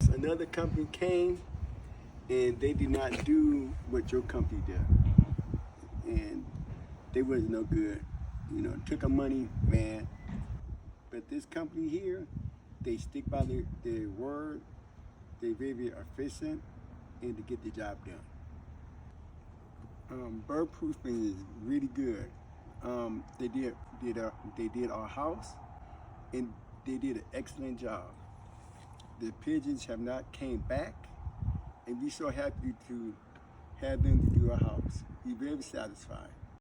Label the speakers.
Speaker 1: another company came and they did not do what your company did. And they wasn't no good. You know, took our money, man. But this company here, they stick by their word. They're very efficient and to get the job done. Bird proofing is really good. They did our house, and they did an excellent job. The pigeons have not came back, and we're so happy to have them to do our house. We're very satisfied.